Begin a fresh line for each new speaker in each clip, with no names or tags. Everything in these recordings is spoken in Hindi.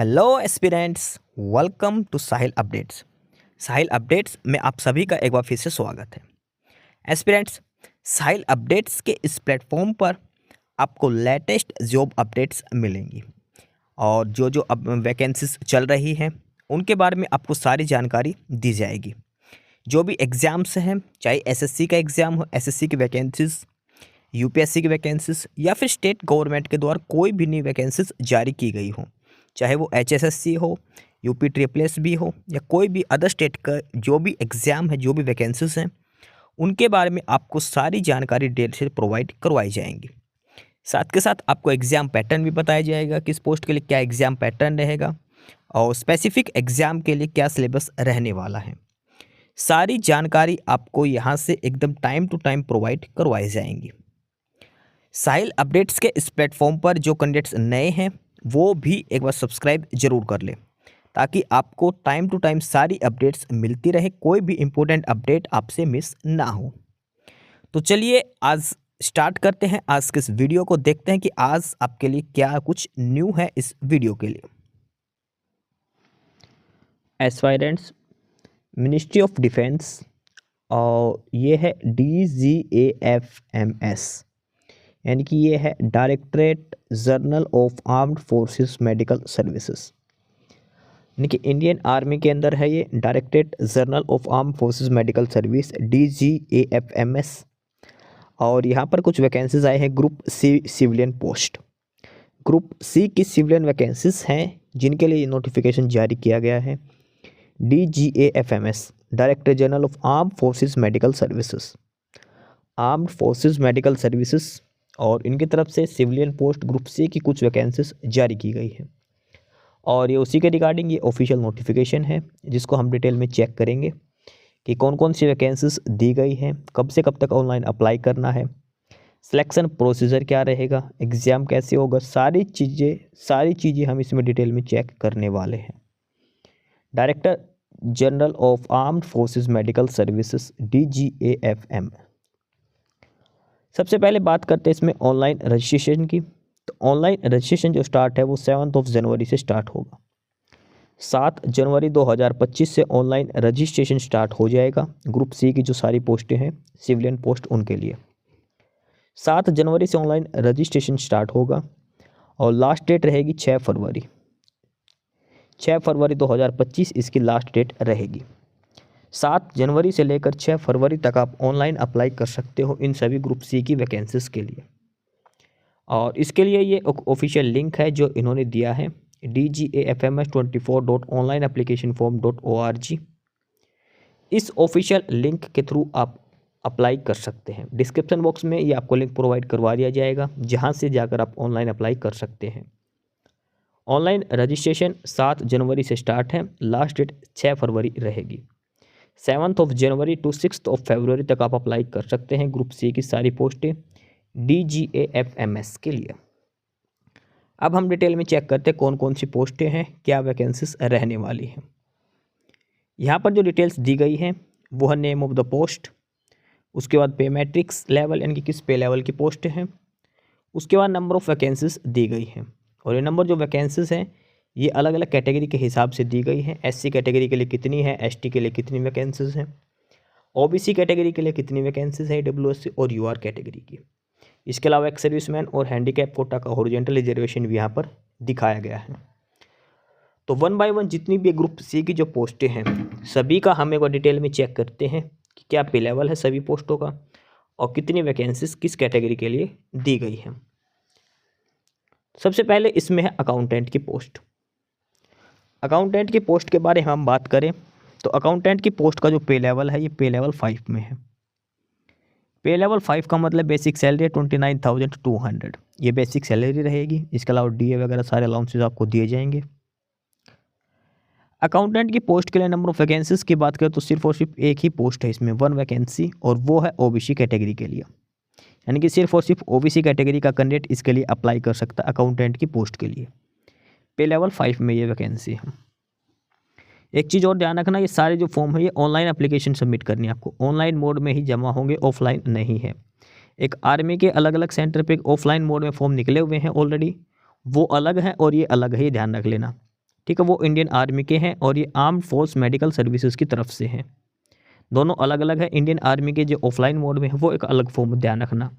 Hello aspirants, welcome to Sahil updates. Sahil updates में आप सभी का एक बार फिर से स्वागत है। एस्पिरेंट्स, साहिल अपडेट्स के इस प्लेटफॉर्म पर आपको लेटेस्ट जॉब अपडेट्स मिलेंगी और जो जो अब वैकेंसीज चल रही हैं उनके बारे में आपको सारी जानकारी दी जाएगी। जो भी एग्ज़ाम्स हैं, चाहे एसएससी का एग्ज़ाम हो, एसएससी की वैकेंसीज, यूपीएससी की वैकेंसीज या फिर स्टेट गवर्नमेंट के द्वारा कोई भी नई वैकेंसीज जारी की गई हो, चाहे वो एचएसएससी हो, यूपी ट्रिपल एस भी हो या कोई भी अदर स्टेट का जो भी एग्ज़ाम है, जो भी वैकेंसीज हैं, उनके बारे में आपको सारी जानकारी डिटेल से प्रोवाइड करवाई जाएंगी। साथ के साथ आपको एग्ज़ाम पैटर्न भी बताया जाएगा, किस पोस्ट के लिए क्या एग्ज़ाम पैटर्न रहेगा और स्पेसिफिक एग्ज़ाम के लिए क्या सिलेबस रहने वाला है। सारी जानकारी आपको यहाँ से एकदम टाइम टू टाइम प्रोवाइड करवाई जाएंगी। साहिल अपडेट्स के इस प्लेटफॉर्म पर जो कैंडिडेट्स नए हैं वो भी एक बार सब्सक्राइब जरूर कर लें ताकि आपको टाइम टू टाइम सारी अपडेट्स मिलती रहे, कोई भी इम्पोर्टेंट अपडेट आपसे मिस ना हो। तो चलिए आज स्टार्ट करते हैं आज के इस वीडियो को, देखते हैं कि आज आपके लिए क्या कुछ न्यू है इस वीडियो के लिए। एस्पायरेंट्स, मिनिस्ट्री ऑफ डिफेंस और ये है DGAFMS, यानी कि ये है directorate general of armed forces medical services, यानी कि इंडियन आर्मी के अंदर है ये directorate general of armed forces medical service DGAFMS। और यहाँ पर कुछ वैकेंसीज आए हैं group C civilian post. Group C की सिविलियन वैकेंसीज हैं जिनके लिए नोटिफिकेशन जारी किया गया है। DGAFMS director general of armed forces medical services, armed forces medical services, और इनकी तरफ से सिविलियन पोस्ट ग्रुप सी की कुछ वैकेंसीज जारी की गई है और ये उसी के रिगार्डिंग ये ऑफिशियल नोटिफिकेशन है जिसको हम डिटेल में चेक करेंगे कि कौन कौन सी वैकेंसीज दी गई हैं, कब से कब तक ऑनलाइन अप्लाई करना है, सिलेक्शन प्रोसीजर क्या रहेगा, एग्ज़ाम कैसे होगा, सारी चीज़ें हम इसमें डिटेल में चेक करने वाले हैं। Director general of armed forces medical services DGAFM। सबसे पहले बात करते हैं इसमें ऑनलाइन रजिस्ट्रेशन की। तो ऑनलाइन रजिस्ट्रेशन जो स्टार्ट है वो 7 जनवरी से स्टार्ट होगा। 7 जनवरी 2025 से ऑनलाइन रजिस्ट्रेशन स्टार्ट हो जाएगा ग्रुप सी की जो सारी पोस्टें हैं सिविलियन पोस्ट उनके लिए। 7 जनवरी से ऑनलाइन रजिस्ट्रेशन स्टार्ट होगा और लास्ट डेट रहेगी 6 फरवरी। 6 फरवरी 2025 इसकी लास्ट डेट रहेगी। 7 जनवरी से लेकर 6 फरवरी तक आप ऑनलाइन अप्लाई कर सकते हो इन सभी ग्रुप सी की वैकेंसीज के लिए। और इसके लिए ये ऑफिशियल लिंक है जो इन्होंने दिया है DGAFMS24.onlineapplicationform.org। इस ऑफिशियल लिंक के थ्रू आप अप्लाई कर सकते हैं। डिस्क्रिप्शन बॉक्स में ये आपको लिंक प्रोवाइड करवा दिया जाएगा जहां से जाकर आप ऑनलाइन अप्लाई कर सकते हैं। ऑनलाइन रजिस्ट्रेशन 7 जनवरी से स्टार्ट है, लास्ट डेट 6 फरवरी रहेगी। 7 जनवरी टू 6 फरवरी तक आप अप्लाई कर सकते हैं ग्रुप सी की सारी पोस्टें DGAFMS के लिए। अब हम डिटेल में चेक करते हैं कौन कौन सी पोस्टें हैं, क्या वैकेंसीज रहने वाली हैं। यहाँ पर जो डिटेल्स दी गई हैं वो है नेम ऑफ द पोस्ट, उसके बाद पे मैट्रिक्स लेवल यानी कि किस पे लेवल की पोस्ट हैं, उसके बाद नंबर ऑफ़ वैकेंसीज दी गई हैं। और ये नंबर जो वैकेंसीज हैं ये अलग अलग कैटेगरी के हिसाब से दी गई हैं। SC कैटेगरी के लिए कितनी है, ST के लिए कितनी वैकेंसीज हैं, OBC कैटेगरी के लिए कितनी वैकेंसीज है, WSC और UR कैटेगरी की। इसके अलावा एक सर्विसमैन और हैंडीकैप कोटा का हॉरिजॉन्टल रिजर्वेशन भी यहाँ पर दिखाया गया है। तो 1 बाय 1 जितनी भी ग्रुप सी की जो पोस्टें हैं सभी का हम एक बार डिटेल में चेक करते हैं कि क्या पे लेवल है सभी पोस्टों का और कितनी वैकेंसीज किस कैटेगरी के लिए दी गई हैं। सबसे पहले इसमें है अकाउंटेंट की पोस्ट। अकाउंटेंट की पोस्ट के बारे में हम बात करें तो अकाउंटेंट की पोस्ट का जो पे लेवल है ये पे लेवल 5 में है। पे लेवल 5 का मतलब बेसिक सैलरी 29,200, ये बेसिक सैलरी रहेगी। इसके अलावा DA वगैरह सारे अलाउंसेस आपको दिए जाएंगे। अकाउंटेंट की पोस्ट के लिए नंबर ऑफ वैकेंसीज की बात करें तो सिर्फ और सिर्फ एक ही पोस्ट है इसमें, 1 वैकेंसी, और वो है OBC कैटेगरी के लिए, यानी कि सिर्फ और सिर्फ OBC कैटेगरी का कैंडिडेट इसके लिए अप्लाई कर सकता है अकाउंटेंट की पोस्ट के लिए। पे लेवल 5 में ये वैकेंसी है। एक चीज़ और ध्यान रखना, ये सारे जो फॉर्म है ये ऑनलाइन एप्लीकेशन सबमिट करनी है आपको, ऑनलाइन मोड में ही जमा होंगे, ऑफलाइन नहीं है। एक आर्मी के अलग अलग सेंटर पे ऑफलाइन मोड में फॉर्म निकले हुए हैं ऑलरेडी, वो अलग है और ये अलग है, ध्यान रख लेना। ठीक है, वो इंडियन आर्मी के हैं और ये आर्म्ड फोर्स मेडिकल सर्विसेज की तरफ से हैं। दोनों अलग अलग है। इंडियन आर्मी के जो ऑफलाइन मोड में है वो एक अलग फॉर्म, ध्यान रखना।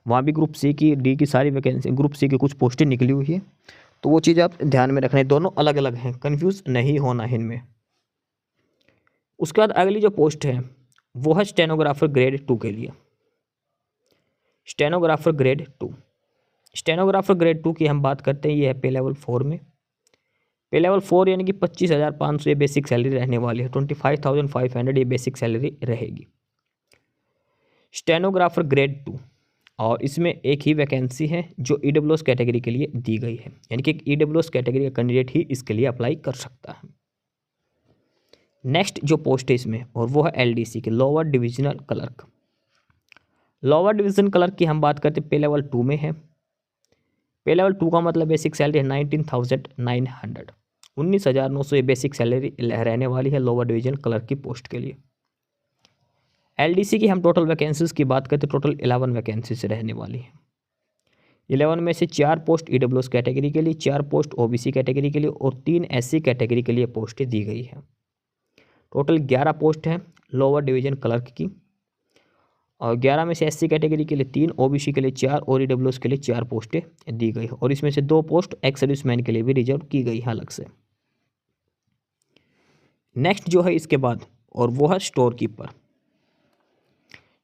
वहाँ भी ग्रुप सी की, डी की सारी वैकेंसी, ग्रुप सी की कुछ पोस्टें निकली हुई है, तो वो चीज़ आप ध्यान में रखना है। दोनों अलग अलग हैं, कन्फ्यूज़ नहीं होना है इनमें। उसके बाद अगली जो पोस्ट है वो है स्टेनोग्राफर ग्रेड 2 के लिए। स्टेनोग्राफर ग्रेड 2, स्टेनोग्राफर ग्रेड 2 की हम बात करते हैं, ये है पे लेवल 4 में। पे लेवल 4 यानी कि 25,500 ये बेसिक सैलरी रहने वाली है। 25,500 ये बेसिक सैलरी रहेगी। स्टेनोग्राफर ग्रेड 2, और इसमें एक ही वैकेंसी है जो ईडब्ल्यूएस कैटेगरी के लिए दी गई है, यानी कि एक ईडब्ल्यूएस कैटेगरी का कैंडिडेट ही इसके लिए अप्लाई कर सकता है। नेक्स्ट जो पोस्ट है इसमें, और वो है एलडीसी के, lower divisional clerk. Lower division clerk की हम बात करते हैं, पे लेवल 2 में है। पे लेवल 2 का मतलब बेसिक सैलरी है 19,900, 19,900 ये बेसिक सैलरी रहने वाली है लोअर डिवीजन क्लर्क की पोस्ट के लिए। एलडीसी की हम टोटल वैकेंसीज की बात करते हैं, टोटल 11 वैकेंसीज रहने वाली है। 11 में से 4 पोस्ट ईडब्ल्यूएस कैटेगरी के लिए, 4 पोस्ट ओबीसी कैटेगरी के लिए और 3 एससी कैटेगरी के लिए पोस्टें दी गई है। टोटल 11 पोस्ट हैं लोअर डिवीजन क्लर्क की, और 11 में से एससी कैटेगरी के लिए 3, ओबीसी के लिए 4 और ईडब्ल्यूएस के लिए 4 पोस्टें दी गई है। और इसमें से 2 पोस्ट एक्स सर्विसमैन के लिए भी रिजर्व की गई है अलग से। नेक्स्ट जो है इसके बाद, और वो है स्टोर कीपर।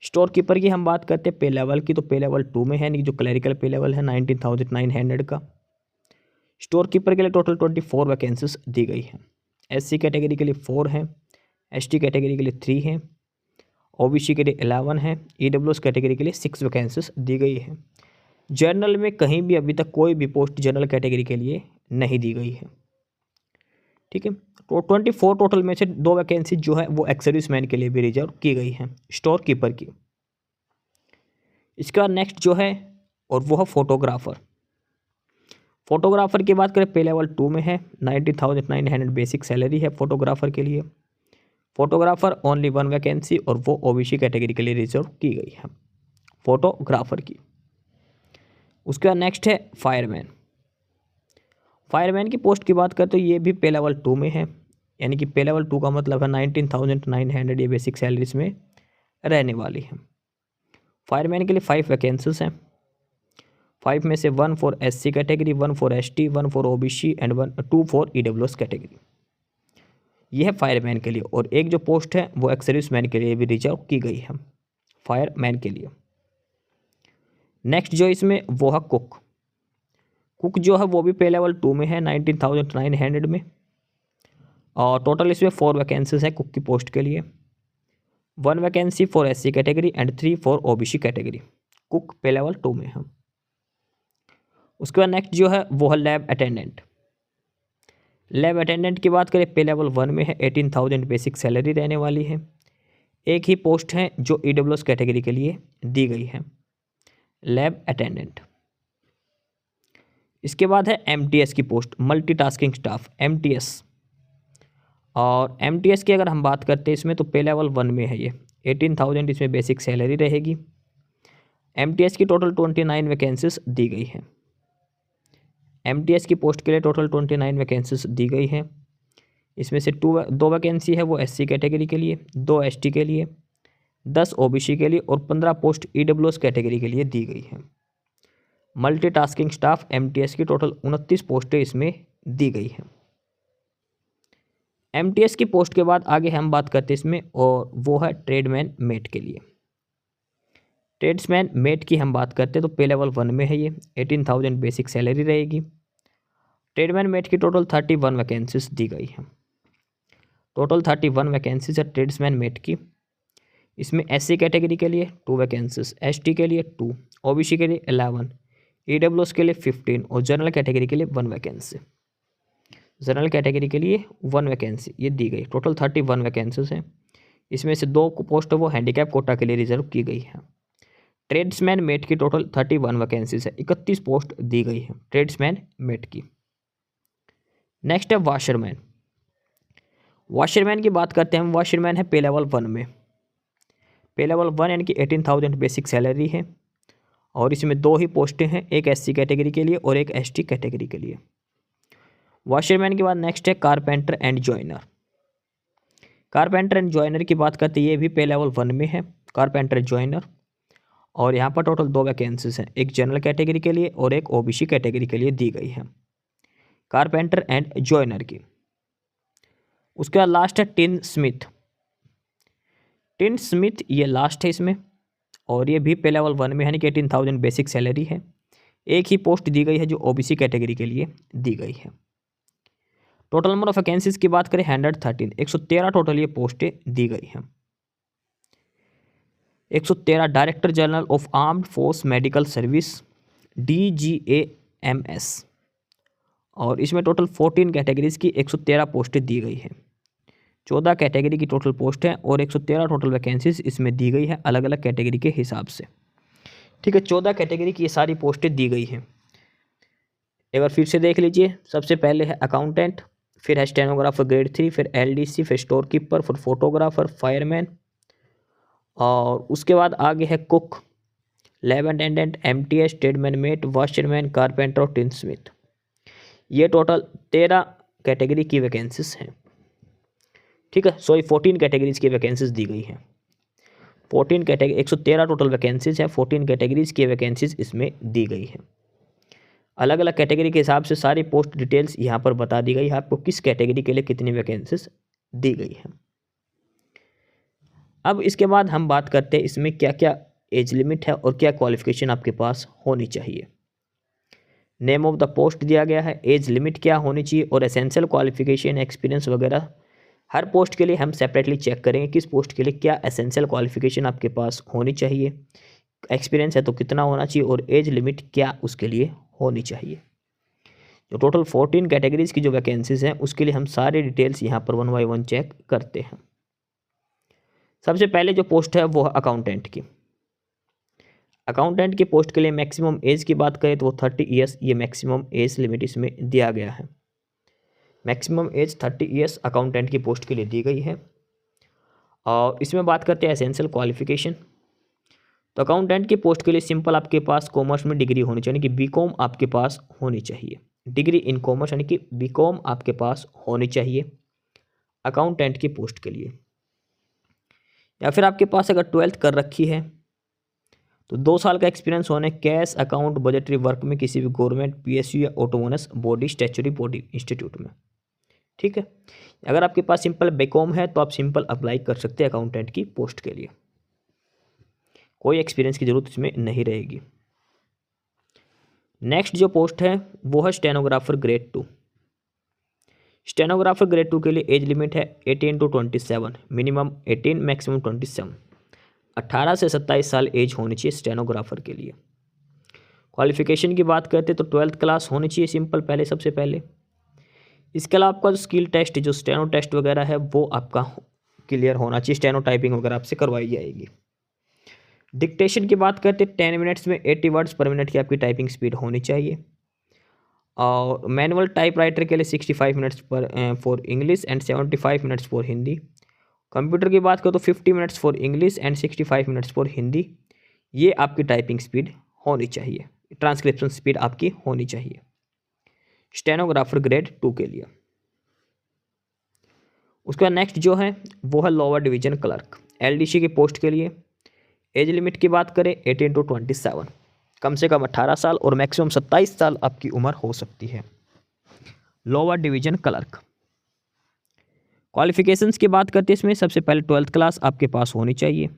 स्टोर कीपर की हम बात करते हैं पे लेवल की, तो पे लेवल 2 में है, यानी जो क्लरिकल पे लेवल है 19,900 का। स्टोर कीपर के लिए टोटल 24 वैकेंसीज दी गई है। एससी कैटेगरी के लिए 4 हैं, एसटी कैटेगरी के लिए 3 हैं, ओबीसी के लिए 11 है, ईडब्ल्यूएस कैटेगरी के लिए 6 वैकेंसीज दी गई है। जनरल में कहीं भी अभी तक कोई भी पोस्ट जनरल कैटेगरी के लिए नहीं दी गई है। ठीक है, तो 24 टोटल में से 2 वैकेंसी जो है वो एक्स सर्विसमैन के लिए भी रिजर्व की गई है स्टोर कीपर की। इसका नेक्स्ट जो है, और वो है फोटोग्राफर। फोटोग्राफर की बात करें, पे लेवल 2 में है, 19,900 बेसिक सैलरी है फोटोग्राफर के लिए। फोटोग्राफर ओनली 1 वैकेंसी, और वो ओबीसी कैटेगरी के लिए रिजर्व की गई है फोटोग्राफर की। उसके बाद नेक्स्ट है फायरमैन। फायरमैन की पोस्ट की बात करें तो ये भी पे लेवल 2 में है, यानी कि पे लेवल 2 का मतलब है 19,900 ये बेसिक सैलरीज में रहने वाली है। फायरमैन के लिए 5 वैकेंसीज हैं। 5 में से 1 for SC category, 1 for ST, 1 for OBC and 2 for EWS category. यह है फायरमैन के लिए। और एक जो पोस्ट है वो एक्स सर्विसमैन के लिए भी रिजर्व की गई है फायरमैन के लिए। नेक्स्ट जो इसमें वो है कुक। कुक जो है वो भी पे लेवल 2 में है, 19,900 में, और टोटल इसमें 4 वैकेंसीज है कुक की पोस्ट के लिए। 1 vacancy for SC category and 3 for OBC category. Cook पे लेवल 2 में है। उसके बाद नेक्स्ट जो है वो है लैब अटेंडेंट। लैब अटेंडेंट की बात करें, पे लेवल 1 में है, 18,000 बेसिक सैलरी रहने वाली है। एक ही पोस्ट है जो ईडब्ल्यूएस कैटेगरी के लिए दी गई है, लैब अटेंडेंट। इसके बाद है एमटीएस की पोस्ट, मल्टीटास्किंग स्टाफ, एमटीएस। और एमटीएस की अगर हम बात करते हैं इसमें, तो पे लेवल 1 में है ये, 18,000 इसमें बेसिक सैलरी रहेगी। एमटीएस की टोटल 29 वैकेंसीज दी गई है। एमटीएस की पोस्ट के लिए टोटल 29 वैकेंसीज दी गई है। इसमें से 2 वैकेंसी है वो एससी कैटेगरी के लिए, 2 एसटी के लिए, 10 ओबीसी के लिए और 15 पोस्ट ईडब्ल्यूएस कैटेगरी के लिए दी गई है। मल्टीटास्किंग स्टाफ एमटीएस की टोटल 29 पोस्टें इसमें दी गई हैं। एमटीएस की पोस्ट के बाद आगे हम बात करते हैं इसमें, और वो है ट्रेडमैन मेट के लिए। ट्रेड्समैन मेट की हम बात करते हैं तो पे लेवल 1 में है ये, 18,000 बेसिक सैलरी रहेगी। ट्रेडमैन मेट की टोटल 31 वैकेंसीज दी गई हैं। टोटल 31 वैकेंसीज है ट्रेड्समैन मेट की। इसमें एससी कैटेगरी के लिए 2 वैकेंसीज, एसटी के लिए 2, ओबीसी के लिए 11, ईडब्ल्यूएस के लिए 15 और जनरल कैटेगरी के लिए 1 वैकेंसी। जनरल कैटेगरी के लिए 1 वैकेंसी ये दी गई। टोटल 31 वैकेंसीज हैं। इसमें से 2 पोस्ट वो हैंडीकैप कोटा के लिए रिजर्व की गई है। ट्रेड्समैन मेट की टोटल 31 वैकेंसीज है, 31 पोस्ट दी गई है ट्रेड्समैन मेट की। नेक्स्ट है वॉशरमैन। वॉशरमैन की बात करते हैं हम। वॉशरमैन है पे लेवल 1 में, पे लेवल 1 यानी कि 18,000 बेसिक सैलरी है। और इसमें 2 ही पोस्टें हैं, एक एससी कैटेगरी के लिए और एक एसटी कैटेगरी के लिए। वॉशरमैन के बाद नेक्स्ट है carpenter and joiner. Carpenter and joiner की बात करते हैं, ये भी पे लेवल 1 में है, कारपेंटर जॉइनर। और यहाँ पर टोटल 2 वैकेंसीज हैं, एक जनरल कैटेगरी के लिए और एक ओबीसी कैटेगरी के लिए दी गई है, कारपेंटर एंड जॉइनर की। उसके बाद लास्ट है टिन स्मिथ। टिन स्मिथ ये लास्ट है इसमें, और ये भी पे लेवल 1 में, यानी कि 18,000 बेसिक सैलरी है। एक ही पोस्ट दी गई है जो ओबीसी कैटेगरी के लिए दी गई है। टोटल नंबर ऑफ वैकेंसीज की बात करें 113, 113 टोटल ये पोस्टें दी गई हैं। 113 director general of armed force medical service DGAMS, और इसमें टोटल 14 कैटेगरीज की 113 पोस्टें दी गई हैं। 14 कैटेगरी की टोटल पोस्ट है और 113 टोटल वैकेंसीज इसमें दी गई है अलग अलग कैटेगरी के हिसाब से। ठीक है, 14 कैटेगरी की ये सारी पोस्टें दी गई हैं। एक बार फिर से देख लीजिए। सबसे पहले है अकाउंटेंट, फिर है स्टेनोग्राफर ग्रेड 3, फिर LDC, फिर स्टोर कीपर, फिर फोटोग्राफर, फायरमैन, और उसके बाद आगे है cook, lab attendant, MTS, tradesman mate, washerman, carpenter और टिन स्मिथ। ये टोटल 13 कैटेगरी की वैकेंसीज हैं। ठीक है, 14 कैटेगरीज की वैकेंसीज दी गई हैं। 14 कैटेगरी, 113 टोटल वैकेंसीज है, 14 कैटेगरीज की वैकेंसीज इसमें दी गई हैं। अलग अलग कैटेगरी के हिसाब से सारी पोस्ट डिटेल्स यहाँ पर बता दी गई है आपको, किस कैटेगरी के लिए कितनी वैकेंसीज दी गई है। अब इसके बाद हम बात करते हैं इसमें क्या क्या एज लिमिट है और क्या क्वालिफिकेशन आपके पास होनी चाहिए। नेम ऑफ द पोस्ट दिया गया है, एज लिमिट क्या होनी चाहिए, और एसेंशियल क्वालिफिकेशन, एक्सपीरियंस वगैरह हर पोस्ट के लिए हम सेपरेटली चेक करेंगे किस पोस्ट के लिए क्या एसेंशियल क्वालिफिकेशन आपके पास होनी चाहिए, एक्सपीरियंस है तो कितना होना चाहिए, और एज लिमिट क्या उसके लिए होनी चाहिए। जो टोटल 14 कैटेगरीज की जो वैकेंसीज हैं उसके लिए हम सारे डिटेल्स यहाँ पर 1 बाय 1 चेक करते हैं। सबसे पहले जो पोस्ट है वो है अकाउंटेंट की। अकाउंटेंट की पोस्ट के लिए मैक्सिमम एज की बात करें तो वो 30 ईयर्स, ये मैक्सिमम एज लिमिट इसमें दिया गया है। मैक्सिमम एज 30 ईयर्स अकाउंटेंट की पोस्ट के लिए दी गई है। और इसमें बात करते हैं एसेंशियल क्वालिफिकेशन। तो अकाउंटेंट की पोस्ट के लिए सिंपल आपके पास कॉमर्स में डिग्री होनी चाहिए, यानी कि BCom आपके पास होनी चाहिए, डिग्री इन कॉमर्स यानी कि BCom आपके पास होनी चाहिए अकाउंटेंट की पोस्ट के लिए। या फिर आपके पास अगर 12th कर रखी है तो 2 साल का एक्सपीरियंस होने कैश अकाउंट बजटरी वर्क में किसी भी गवर्नमेंट PSU या autonomous body, statutory body, institute में। ठीक है, अगर आपके पास सिंपल BCom है तो आप सिंपल अप्लाई कर सकते हैं अकाउंटेंट की पोस्ट के लिए, कोई एक्सपीरियंस की जरूरत इसमें नहीं रहेगी। नेक्स्ट जो पोस्ट है वो है स्टेनोग्राफर ग्रेड 2। स्टेनोग्राफर ग्रेड 2 के लिए एज लिमिट है 18 to 27, मिनिमम 18, मैक्सिमम 27। 18 से 27 साल एज होनी चाहिए स्टेनोग्राफर के लिए। क्वालिफिकेशन की बात करते तो 12th क्लास होनी चाहिए सिंपल पहले, सबसे पहले। इसके अलावा आपका जो स्किल टेस्ट, जो स्टेनो टेस्ट वगैरह है वो आपका क्लियर होना चाहिए, स्टेनो टाइपिंग वगैरह आपसे करवाई जाएगी। डिक्टेशन की बात करते 10 मिनट्स में 80 वर्ड्स पर मिनट की आपकी टाइपिंग स्पीड होनी चाहिए। और मैनुअल टाइपराइटर के लिए 65 मिनट्स पर for English and 75 minutes for Hindi. Computer की बात करो तो 50 minutes for English and 65 minutes for Hindi. ये आपकी टाइपिंग स्पीड होनी चाहिए, ट्रांसक्रिप्शन स्पीड आपकी होनी चाहिए स्टेनोग्राफर ग्रेड 2 के लिए। उसके बाद नेक्स्ट जो है वो है लोअर डिवीजन क्लर्क, LDC की पोस्ट के लिए। एज लिमिट की बात करें 18 to 27, कम से कम 18 साल और मैक्सिमम 27 साल आपकी उम्र हो सकती है। Lower division clerk. क्वालिफिकेशंस की बात करते हैं इसमें सबसे पहले 12th क्लास आपके पास होनी चाहिए।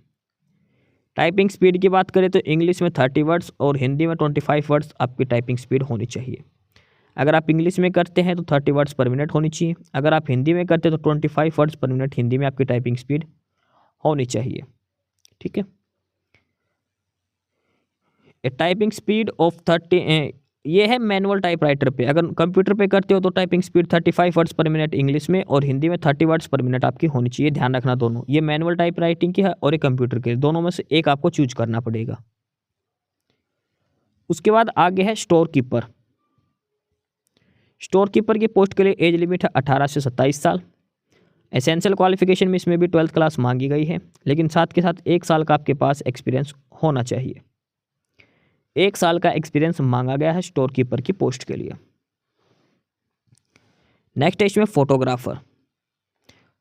टाइपिंग स्पीड की बात करें तो इंग्लिश में 30 वर्ड्स और हिंदी में 25 वर्ड्स आपकी टाइपिंग स्पीड होनी चाहिए। अगर आप इंग्लिश में करते हैं तो 30 वर्ड्स पर मिनट होनी चाहिए, अगर आप हिंदी में करते हैं तो 25 वर्ड्स पर मिनट हिंदी में आपकी टाइपिंग स्पीड होनी चाहिए। ठीक है, टाइपिंग स्पीड ऑफ 30, ये है मैनुअल टाइपराइटर पे। अगर कंप्यूटर पे करते हो तो टाइपिंग स्पीड 35 वर्ड्स पर मिनट इंग्लिश में और हिंदी में 30 वर्ड्स पर मिनट आपकी होनी चाहिए। ध्यान रखना दोनों, ये मैनुअल टाइप राइटिंग की है और ये कंप्यूटर के, दोनों में से एक आपको चूज करना पड़ेगा। उसके बाद आगे है स्टोर कीपर। स्टोर कीपर की पोस्ट के लिए एज लिमिट है 18 से 27 साल। एसेंशियल क्वालिफिकेशन में इसमें भी 12th क्लास मांगी गई है, लेकिन साथ के साथ 1 साल का आपके पास एक्सपीरियंस होना चाहिए। 1 साल का एक्सपीरियंस मांगा गया है स्टोर कीपर की पोस्ट के लिए। नेक्स्ट है इसमें फोटोग्राफर।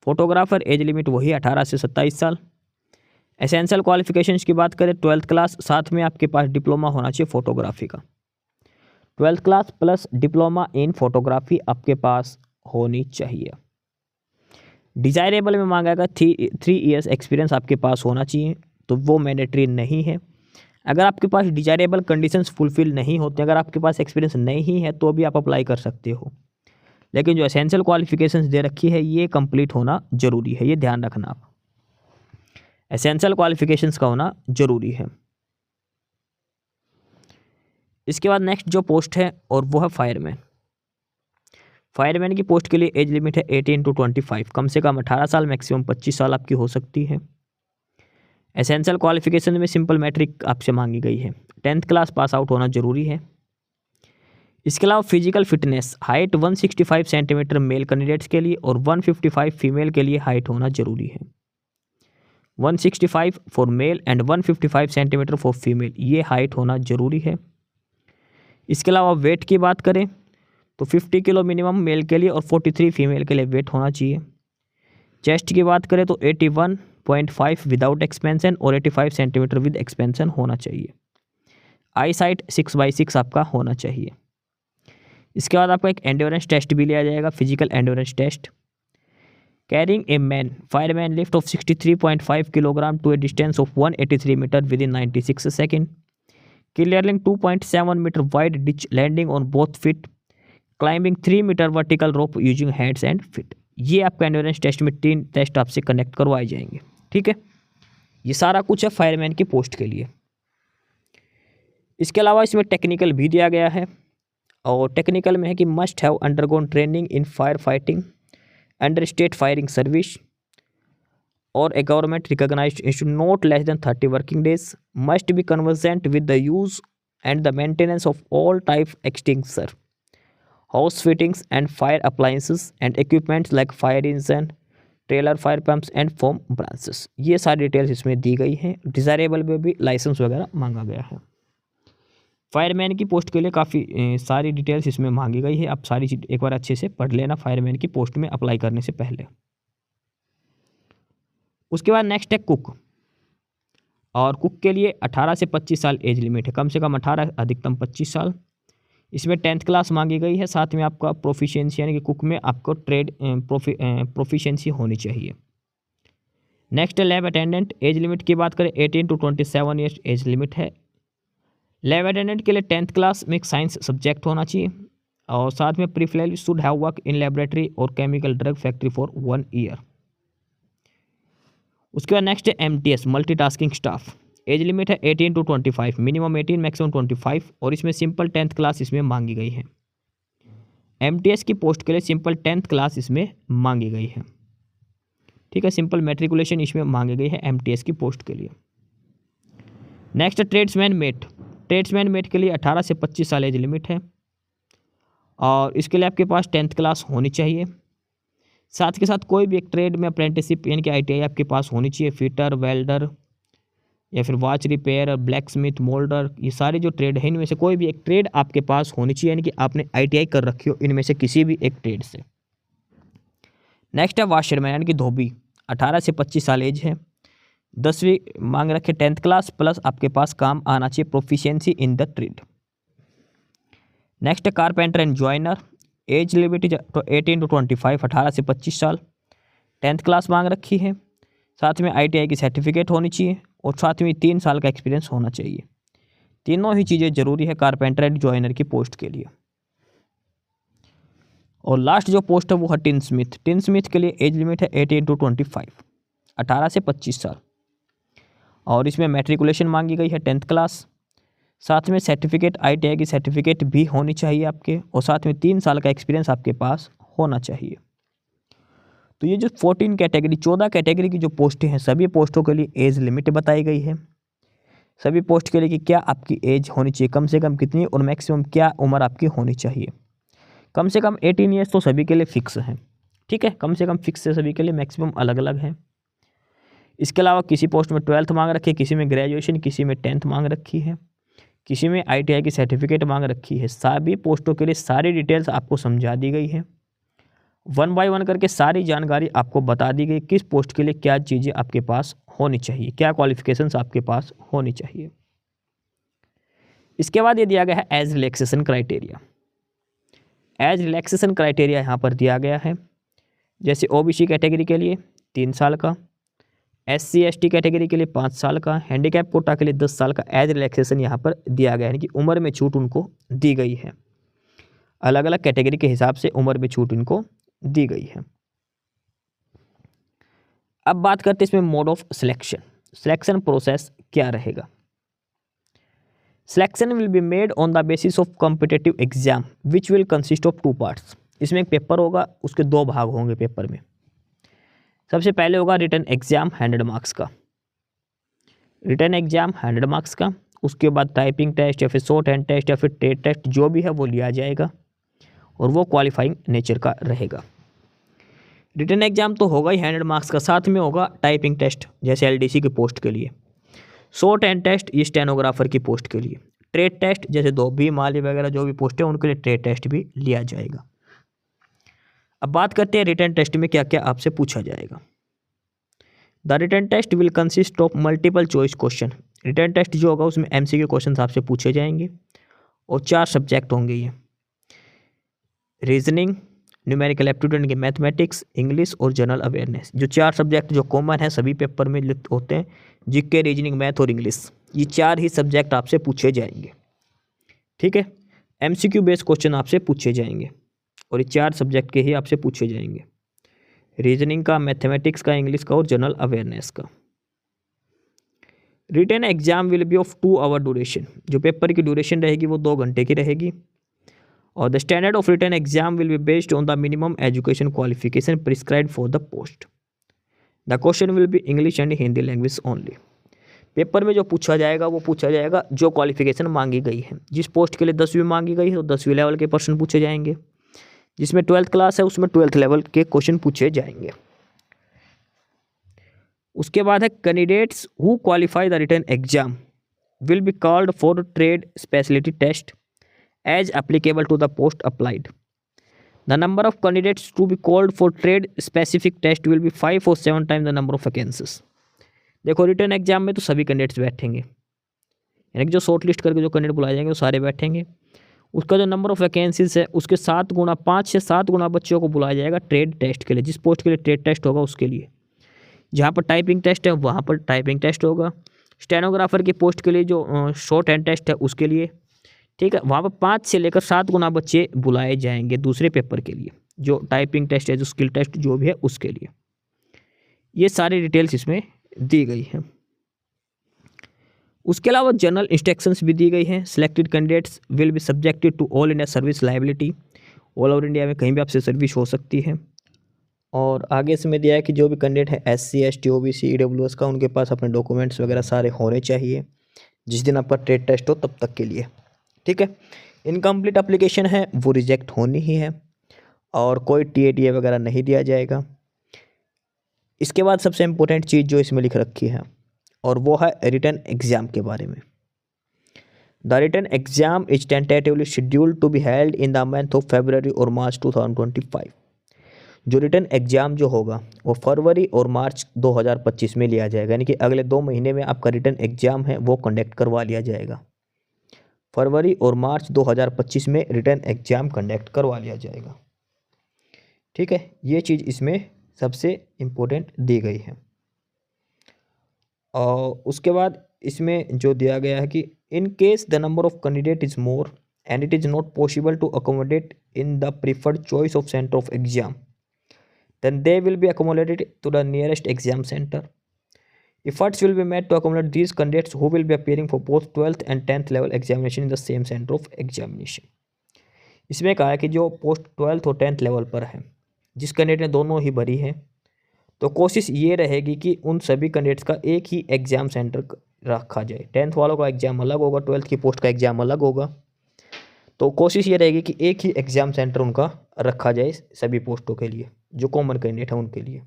फोटोग्राफर एज लिमिट वही 18 से 27 साल। एसेंशियल क्वालिफिकेशंस की बात करें 12th क्लास, साथ में आपके पास डिप्लोमा होना चाहिए फोटोग्राफी का। 12th class plus diploma in photography आपके पास होनी चाहिए। डिज़ायरेबल में मांगा गया 3 ईयर्स एक्सपीरियंस आपके पास होना चाहिए, तो वो मैंडेटरी नहीं है। अगर आपके पास डिज़ायरेबल कंडीशंस फुलफिल नहीं होते, अगर आपके पास एक्सपीरियंस नहीं है तो भी आप अप्लाई कर सकते हो, लेकिन जो एसेंशियल क्वालिफिकेशंस दे रखी है ये कंप्लीट होना ज़रूरी है, ये ध्यान रखना आप। एसेंशियल क्वालिफिकेशंस का होना ज़रूरी है। इसके बाद नेक्स्ट जो पोस्ट है और वो है फायरमैन। फायरमैन की पोस्ट के लिए एज लिमिट है 18 to 25, कम से कम 18 साल, मैक्सिमम 25 साल आपकी हो सकती है। एसेंशियल क्वालिफिकेशन में सिंपल मैट्रिक आपसे मांगी गई है, 10th क्लास पास आउट होना जरूरी है। इसके अलावा physical fitness, height 165 centimetre male candidates के लिए और 155 फीमेल के लिए हाइट होना जरूरी है। 165 for male and 155 centimetre for female, ये हाइट होना जरूरी है। इसके अलावा वेट की बात करें तो 50 किलो मिनिमम मेल के लिए और 43 फीमेल के लिए वेट होना चाहिए। चेस्ट की बात करें तो 81.5 विदाउट एक्सपेंशन और 85 सेंटीमीटर विद एक्सपेंशन होना चाहिए। आई साइट 6/6 आपका होना चाहिए। इसके बाद आपका एक एंड्योरेंस टेस्ट भी लिया जाएगा, physical endurance test. Carrying a man fireman lift of 63.5 kilogram to a distance of 183 metre within 96 second, clearing 2.7 metre wide ditch, landing on both feet, climbing 3 metre vertical rope using hands and feet. ये आपका एंड्योरेंस टेस्ट में 3 टेस्ट आपसे कनेक्ट करवाए जाएंगे। ठीक है, ये सारा कुछ है फायरमैन की पोस्ट के लिए। इसके अलावा इसमें टेक्निकल भी दिया गया है, और टेक्निकल में है कि must have undergone training in fire fighting under state firing service और a government recognised institute not less than 30 working days, must be convergent with the use and the maintenance of all type extinguisher, house fittings and fire appliances and equipments like fire engine, trailer, fire pumps and foam branches. ये सारी डिटेल्स इसमें दी गई हैं। डिज़ायरेबल में भी लाइसेंस वगैरह मांगा गया है। फायरमैन की पोस्ट के लिए काफ़ी सारी डिटेल्स इसमें मांगी गई है। आप सारी चीज़ एक बार अच्छे से पढ़ लेना फायरमैन की पोस्ट में अप्लाई करने से पहले। उसके बाद नेक्स्ट है कुक, और कुक के लिए 18 से 25 साल एज लिमिट है, कम से कम 18, अधिकतम 25 साल। इसमें 10th क्लास मांगी गई है, साथ में आपका प्रोफिशिएंसी यानी कि कुक में आपको ट्रेड प्रोफिशिएंसी होनी चाहिए। नेक्स्ट है लैब अटेंडेंट। एज लिमिट की बात करें 18 to 27 ईयर्स एज लिमिट है। लैब अटेंडेंट के लिए 10th क्लास में एक साइंस सब्जेक्ट होना चाहिए, और साथ में preferably should have work in laboratory और chemical drug factory for 1 year. उसके बाद नेक्स्ट है MTS multitasking staff. Age limit है 18 to 25, मिनिमम 18 मैक्सिमम 25, और इसमें सिंपल 10th क्लास इसमें मांगी गई है। MTS की पोस्ट के लिए सिंपल 10th क्लास इसमें मांगी गई है। ठीक है, सिंपल मैट्रिकुलेशन इसमें मांगी गई है MTS की पोस्ट के लिए। Next tradesman met. Tradesman met के लिए 18 से 25 साल एज लिमिट है, और इसके लिए आपके पास 10th क्लास होनी चाहिए। साथ के साथ कोई भी एक ट्रेड में अप्रेंटिसशिप यानी कि ITI आपके पास होनी चाहिए, फिटर, वेल्डर या फिर watch repair, black Smith, moulder, ये सारे जो ट्रेड है इनमें से कोई भी एक ट्रेड आपके पास होनी चाहिए, यानी कि आपने ITI कर रखी हो इनमें से किसी भी एक ट्रेड से। नेक्स्ट है वॉशरमैन यानी कि धोबी, 18 से 25 साल एज है, 10वीं मांग रखे 10th क्लास प्लस आपके पास काम आना चाहिए, proficiency in the trade. Next है carpenter and joiner. Age limit 18 to 25, 18 से 25 साल, 10th क्लास मांग रखी है, साथ में ITI की सर्टिफिकेट होनी चाहिए, और साथ में 3 साल का एक्सपीरियंस होना चाहिए। तीनों ही चीज़ें जरूरी है कारपेंटर एंड जॉइनर की पोस्ट के लिए। और लास्ट जो पोस्ट है वो है टिन स्मिथ। टिन स्मिथ के लिए एज लिमिट है 18 to 25, 18 से 25 साल, और इसमें मैट्रिकुलेशन मांगी गई है 10th क्लास, साथ में सर्टिफिकेट ITI की सर्टिफिकेट भी होनी चाहिए आपके, और साथ में 3 साल का एक्सपीरियंस आपके पास होना चाहिए। तो ये जो 14 कैटेगरी की जो पोस्टें हैं, सभी पोस्टों के लिए एज लिमिट बताई गई है। सभी पोस्ट के लिए कि क्या आपकी एज होनी चाहिए, कम से कम कितनी, और मैक्सिमम क्या उम्र आपकी होनी चाहिए। कम से कम 18 ईयर्स तो सभी के लिए फिक्स है। ठीक है, कम से कम फिक्स है सभी के लिए, मैक्सिमम अलग अलग है। इसके अलावा किसी पोस्ट में 12th मांग रखी है, किसी में ग्रेजुएशन, किसी में 10th मांग रखी है, किसी में ITI की सर्टिफिकेट मांग रखी है। सभी पोस्टों के लिए सारी डिटेल्स आपको समझा दी गई है। वन बाय वन करके सारी जानकारी आपको बता दी गई, किस पोस्ट के लिए क्या चीज़ें आपके पास होनी चाहिए, क्या क्वालिफिकेशंस आपके पास होनी चाहिए। इसके बाद ये दिया गया है age relaxation criteria. Age relaxation criteria यहाँ पर दिया गया है, जैसे ओबीसी कैटेगरी के लिए 3 साल का, SC ST कैटेगरी के लिए 5 साल का, हैंडीकैप कोटा के लिए 10 साल का एज रिलैक्सेशन यहाँ पर दिया गया है, यानी कि उम्र में छूट उनको दी गई है। अलग अलग कैटेगरी के हिसाब से उम्र में छूट इनको दी गई है। अब बात करते हैं इसमें mode of selection. Selection process क्या रहेगा। Selection will be made on the basis of competitive exam which will consist of 2 parts. इसमें एक पेपर होगा, उसके 2 भाग होंगे पेपर में। सबसे पहले होगा रिटन एग्जाम 100 मार्क्स का, रिटन एग्जाम 100 मार्क्स का। उसके बाद टाइपिंग टेस्ट या फिर शॉर्ट हैंड टेस्ट या फिर टेट टेस्ट जो भी है वो लिया जाएगा और वो क्वालिफाइंग नेचर का रहेगा। रिटन एग्जाम तो होगा ही 100 मार्क्स का, साथ में होगा टाइपिंग टेस्ट जैसे LDC की पोस्ट के लिए, शॉर्ट हैंड टेस्ट ये स्टेनोग्राफर की पोस्ट के लिए, ट्रेड टेस्ट जैसे धोबी माली वगैरह जो भी पोस्ट है उनके लिए ट्रेड टेस्ट भी लिया जाएगा। अब बात करते हैं रिटन टेस्ट में क्या क्या आपसे पूछा जाएगा। The written test will consist of multiple choice question. Written test जो होगा उसमें MCQ क्वेश्चन आपसे पूछे जाएंगे और 4 सब्जेक्ट होंगे, ये रीजनिंग, न्यूमेरिकल एप्टीट्यूड के मैथमेटिक्स, इंग्लिश और जनरल अवेयरनेस। जो 4 सब्जेक्ट जो कॉमन है सभी पेपर में होते हैं, जीके, रीजनिंग, मैथ और इंग्लिश, ये 4 ही सब्जेक्ट आपसे पूछे जाएंगे। ठीक है, MCQ बेस्ड क्वेश्चन आपसे पूछे जाएंगे और ये 4 सब्जेक्ट के ही आपसे पूछे जाएंगे, रीजनिंग का, मैथमेटिक्स का, इंग्लिश का और जनरल अवेयरनेस का। Written exam will be of 2 hour duration. जो पेपर की ड्यूरेशन रहेगी वो 2 घंटे की रहेगी और the standard of written exam will be based on the minimum education qualification prescribed for the post. The question will be English and Hindi language only. Paper में जो पूछा जाएगा वो पूछा जाएगा जो क्वालिफिकेशन मांगी गई है। जिस पोस्ट के लिए 10वीं मांगी गई है तो 10वीं लेवल के प्रश्न पूछे जाएंगे, जिसमें 12th क्लास है उसमें 12th लेवल के क्वेश्चन पूछे जाएंगे। उसके बाद है candidates who qualify the written exam will be called for trade speciality test as applicable to the post applied. The number of candidates to be called for trade specific test will be 5 or 7 time the number of vacancies. देखो रिटन एग्जाम में तो सभी कैंडिडेट्स बैठेंगे, यानी कि जो शॉर्ट लिस्ट करके जो कैंडिडेट बुलाए जाएंगे वो सारे बैठेंगे। उसका जो नंबर ऑफ वैकेंसीज है उसके 7 गुना 5 से 7 गुना बच्चों को बुलाया जाएगा ट्रेड टेस्ट के लिए। जिस पोस्ट के लिए ट्रेड टेस्ट होगा उसके लिए, जहाँ पर टाइपिंग टेस्ट है वहाँ पर टाइपिंग टेस्ट होगा, स्टेनोग्राफर की पोस्ट के लिए जो शॉर्ट हैंड टेस्ट है उसके लिए, ठीक है, वहाँ पर 5 से लेकर 7 गुना बच्चे बुलाए जाएंगे दूसरे पेपर के लिए, जो टाइपिंग टेस्ट है, जो स्किल टेस्ट जो भी है उसके लिए। ये सारी डिटेल्स इसमें दी गई है। उसके अलावा जनरल इंस्ट्रक्शंस भी दी गई हैं। Selected candidates will be subjected to all India service liability. All over India में कहीं भी आपसे सर्विस हो सकती है। और आगे इसमें दिया है कि जो भी कैंडिडेट है SC ST OBC EWS का, उनके पास अपने डॉक्यूमेंट्स वगैरह सारे होने चाहिए जिस दिन आपका ट्रेड टेस्ट हो तब तक के लिए। ठीक है, इनकम्प्लीट एप्लीकेशन है वो रिजेक्ट होनी ही है और कोई TATA वगैरह नहीं दिया जाएगा। इसके बाद सबसे इम्पोर्टेंट चीज़ जो इसमें लिख रखी है और वो है रिटन एग्ज़ाम के बारे में। The written exam is tentatively scheduled to be held in the month of February और March 2025। जो रिटन एग्ज़ाम जो होगा वो फरवरी और मार्च 2025 में लिया जाएगा, यानी कि अगले 2 महीने में आपका रिटन एग्ज़ाम है वो कंडक्ट करवा लिया जाएगा। फरवरी और मार्च 2025 में रिटन एग्ज़ाम कंडक्ट करवा लिया जाएगा। ठीक है, ये चीज़ इसमें सबसे इम्पोर्टेंट दी गई है। और उसके बाद इसमें जो दिया गया है कि in case the number of candidate is more and it is not possible to accommodate in the preferred choice of centre of exam then they will be accommodated to the nearest exam center. Efforts will be made to accommodate these candidates who will be appearing for both 12th and 10th level examination in the same center of examination. इसमें कहा है कि जो पोस्ट 12th और 10th लेवल पर है, जिस कैंडिडेट ने दोनों ही भरी है, तो कोशिश ये रहेगी कि उन सभी कैंडिडेट्स का एक ही एग्ज़ाम सेंटर रखा जाए। 10th वालों का एग्ज़ाम अलग होगा, 12th की पोस्ट का एग्ज़ाम अलग होगा, तो कोशिश ये रहेगी कि एक ही एग्ज़ाम सेंटर उनका रखा जाए सभी पोस्टों के लिए, जो कॉमन कैंडिडेट है उनके लिए।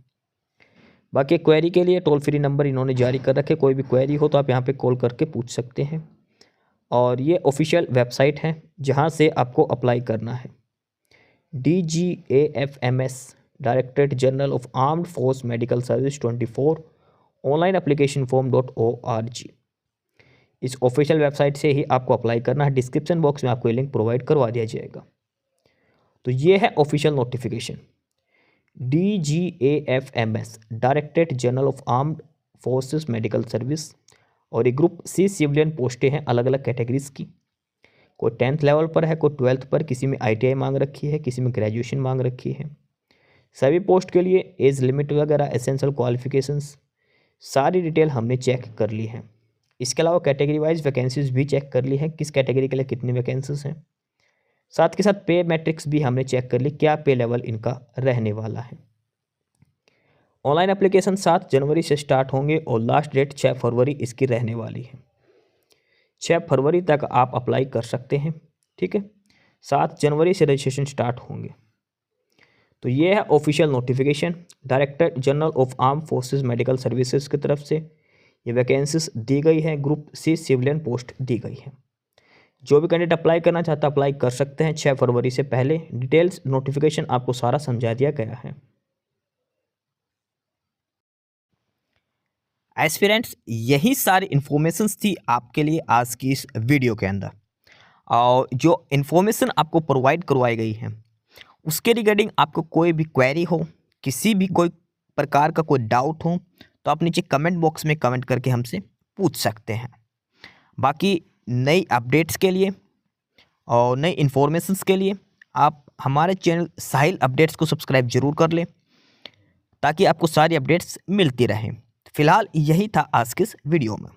बाकी क्वेरी के लिए टोल फ्री नंबर इन्होंने जारी कर रखे, कोई भी क्वेरी हो तो आप यहाँ पे कॉल करके पूछ सकते हैं। और ये ऑफिशियल वेबसाइट है जहाँ से आपको अप्लाई करना है। DGAFMS directorate general of armed force medical service 24 online application form .org। इस ऑफिशियल वेबसाइट से ही आपको अप्लाई करना है। डिस्क्रिप्शन बॉक्स में आपको ये लिंक प्रोवाइड करवा दिया जाएगा। तो ये है official notification. DGAFMS directorate general of armed forces medical service, और ये ग्रुप सी सिविलियन पोस्टें हैं अलग अलग कैटेगरीज की। कोई 10th लेवल पर है, कोई 12th पर, किसी में ITI मांग रखी है, किसी में ग्रेजुएशन मांग रखी है। सभी पोस्ट के लिए एज लिमिट वगैरह, एसेंशियल क्वालिफिकेशंस, सारी डिटेल हमने चेक कर ली है। इसके अलावा कैटेगरी वाइज वैकेंसीज भी चेक कर ली है, किस कैटेगरी के लिए कितनी वैकेंसीज हैं। साथ के साथ पे मैट्रिक्स भी हमने चेक कर ली, क्या पे लेवल इनका रहने वाला है। ऑनलाइन एप्लीकेशन 7 जनवरी से स्टार्ट होंगे और लास्ट डेट 6 फरवरी इसकी रहने वाली है। 6 फरवरी तक आप अप्लाई कर सकते हैं, ठीक है। 7 जनवरी से रजिस्ट्रेशन स्टार्ट होंगे। तो ये है official notification director general of arm forces medical services की तरफ से। ये वैकेंसीज दी गई है, ग्रुप सी सिविलियन पोस्ट दी गई है। जो भी कैंडिडेट अप्लाई करना चाहता है अप्लाई कर सकते हैं 6 फरवरी से पहले। डिटेल्स नोटिफिकेशन आपको सारा समझा दिया गया है। एस्पिरेंट्स, यही सारी इन्फॉर्मेशंस थी आपके लिए आज की इस वीडियो के अंदर। और जो इन्फॉर्मेशन आपको प्रोवाइड करवाई गई है उसके रिगार्डिंग आपको कोई भी क्वेरी हो, किसी भी कोई प्रकार का कोई डाउट हो, तो आप नीचे कमेंट बॉक्स में कमेंट करके हमसे पूछ सकते हैं। बाकी नई अपडेट्स के लिए और नई इन्फॉर्मेशंस के लिए आप हमारे चैनल साहिल अपडेट्स को सब्सक्राइब जरूर कर लें, ताकि आपको सारी अपडेट्स मिलती रहें। फिलहाल यही था आज के इस वीडियो में।